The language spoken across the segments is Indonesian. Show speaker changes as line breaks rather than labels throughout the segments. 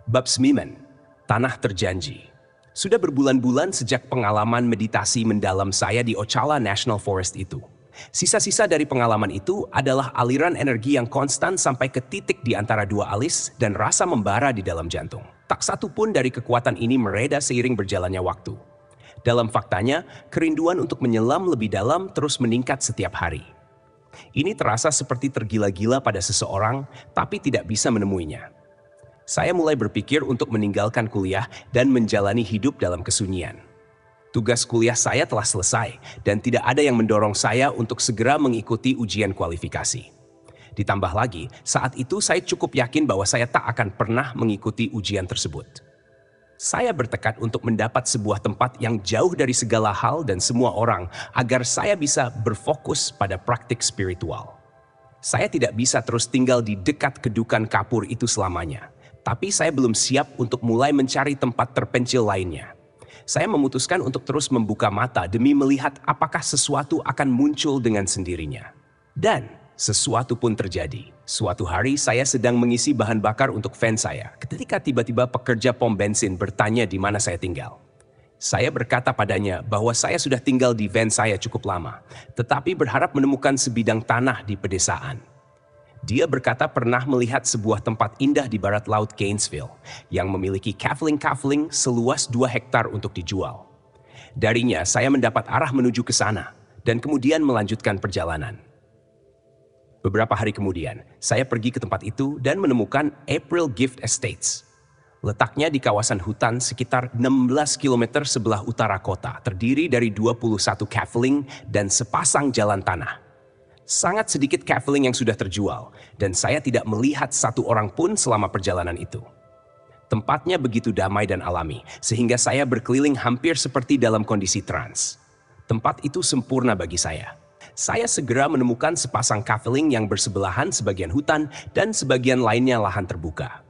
Bab 9, Tanah Terjanji. Sudah berbulan-bulan sejak pengalaman meditasi mendalam saya di Ocala National Forest itu. Sisa-sisa dari pengalaman itu adalah aliran energi yang konstan sampai ke titik di antara dua alis dan rasa membara di dalam jantung. Tak satu pun dari kekuatan ini mereda seiring berjalannya waktu. Dalam faktanya, kerinduan untuk menyelam lebih dalam terus meningkat setiap hari. Ini terasa seperti tergila-gila pada seseorang, tapi tidak bisa menemuinya. Saya mulai berpikir untuk meninggalkan kuliah dan menjalani hidup dalam kesunyian. Tugas kuliah saya telah selesai dan tidak ada yang mendorong saya untuk segera mengikuti ujian kualifikasi. Ditambah lagi, saat itu saya cukup yakin bahwa saya tak akan pernah mengikuti ujian tersebut. Saya bertekad untuk mendapat sebuah tempat yang jauh dari segala hal dan semua orang agar saya bisa berfokus pada praktik spiritual. Saya tidak bisa terus tinggal di dekat kedukan kapur itu selamanya. Tapi saya belum siap untuk mulai mencari tempat terpencil lainnya. Saya memutuskan untuk terus membuka mata demi melihat apakah sesuatu akan muncul dengan sendirinya. Dan sesuatu pun terjadi. Suatu hari saya sedang mengisi bahan bakar untuk van saya, ketika tiba-tiba pekerja pom bensin bertanya di mana saya tinggal. Saya berkata padanya bahwa saya sudah tinggal di van saya cukup lama, tetapi berharap menemukan sebidang tanah di pedesaan. Dia berkata pernah melihat sebuah tempat indah di barat laut Gainesville yang memiliki kafling-kafling seluas 2 hektar untuk dijual. Darinya saya mendapat arah menuju ke sana dan kemudian melanjutkan perjalanan. Beberapa hari kemudian, saya pergi ke tempat itu dan menemukan April Gift Estates. Letaknya di kawasan hutan sekitar 16 km sebelah utara kota, terdiri dari 21 kafling dan sepasang jalan tanah. Sangat sedikit kafling yang sudah terjual, dan saya tidak melihat satu orang pun selama perjalanan itu. Tempatnya begitu damai dan alami, sehingga saya berkeliling hampir seperti dalam kondisi trans. Tempat itu sempurna bagi saya. Saya segera menemukan sepasang kafling yang bersebelahan, sebagian hutan dan sebagian lainnya lahan terbuka.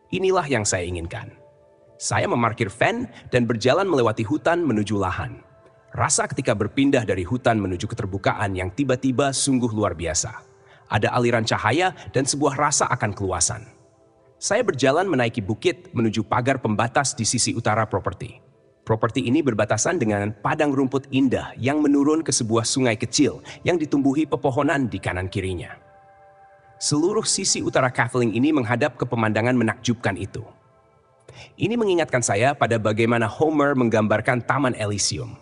Inilah yang saya inginkan. Saya memarkir van dan berjalan melewati hutan menuju lahan. Rasa ketika berpindah dari hutan menuju keterbukaan yang tiba-tiba sungguh luar biasa. Ada aliran cahaya dan sebuah rasa akan keluasan. Saya berjalan menaiki bukit menuju pagar pembatas di sisi utara properti. Properti ini berbatasan dengan padang rumput indah yang menurun ke sebuah sungai kecil yang ditumbuhi pepohonan di kanan kirinya. Seluruh sisi utara kafling ini menghadap ke pemandangan menakjubkan itu. Ini mengingatkan saya pada bagaimana Homer menggambarkan Taman Elysium.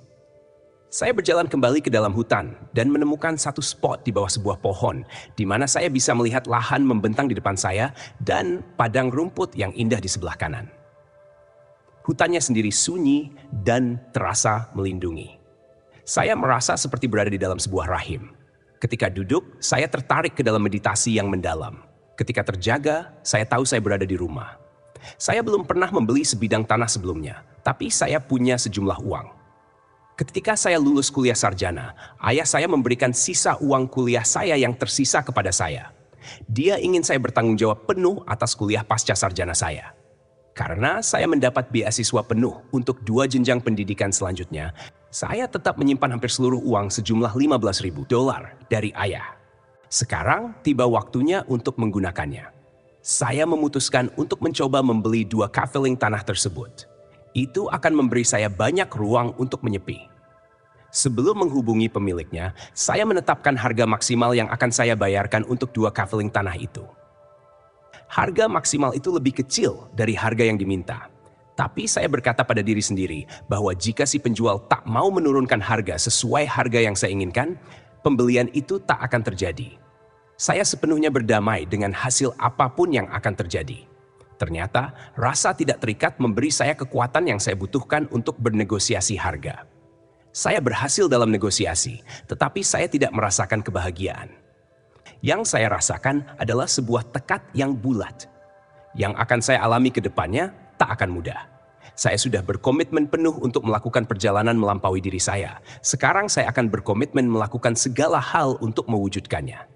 Saya berjalan kembali ke dalam hutan dan menemukan satu spot di bawah sebuah pohon di mana saya bisa melihat lahan membentang di depan saya dan padang rumput yang indah di sebelah kanan. Hutannya sendiri sunyi dan terasa melindungi. Saya merasa seperti berada di dalam sebuah rahim. Ketika duduk, saya tertarik ke dalam meditasi yang mendalam. Ketika terjaga, saya tahu saya berada di rumah. Saya belum pernah membeli sebidang tanah sebelumnya, tapi saya punya sejumlah uang. Ketika saya lulus kuliah sarjana, ayah saya memberikan sisa uang kuliah saya yang tersisa kepada saya. Dia ingin saya bertanggung jawab penuh atas kuliah pasca sarjana saya. Karena saya mendapat beasiswa penuh untuk 2 jenjang pendidikan selanjutnya, saya tetap menyimpan hampir seluruh uang sejumlah $15.000 dari ayah. Sekarang tiba waktunya untuk menggunakannya. Saya memutuskan untuk mencoba membeli 2 kafling tanah tersebut. Itu akan memberi saya banyak ruang untuk menyepi. Sebelum menghubungi pemiliknya, saya menetapkan harga maksimal yang akan saya bayarkan untuk 2 kafling tanah itu. Harga maksimal itu lebih kecil dari harga yang diminta. Tapi saya berkata pada diri sendiri bahwa jika si penjual tak mau menurunkan harga sesuai harga yang saya inginkan, pembelian itu tak akan terjadi. Saya sepenuhnya berdamai dengan hasil apapun yang akan terjadi. Ternyata, rasa tidak terikat memberi saya kekuatan yang saya butuhkan untuk bernegosiasi harga. Saya berhasil dalam negosiasi, tetapi saya tidak merasakan kebahagiaan. Yang saya rasakan adalah sebuah tekad yang bulat. Yang akan saya alami ke depannya tak akan mudah. Saya sudah berkomitmen penuh untuk melakukan perjalanan melampaui diri saya. Sekarang saya akan berkomitmen melakukan segala hal untuk mewujudkannya.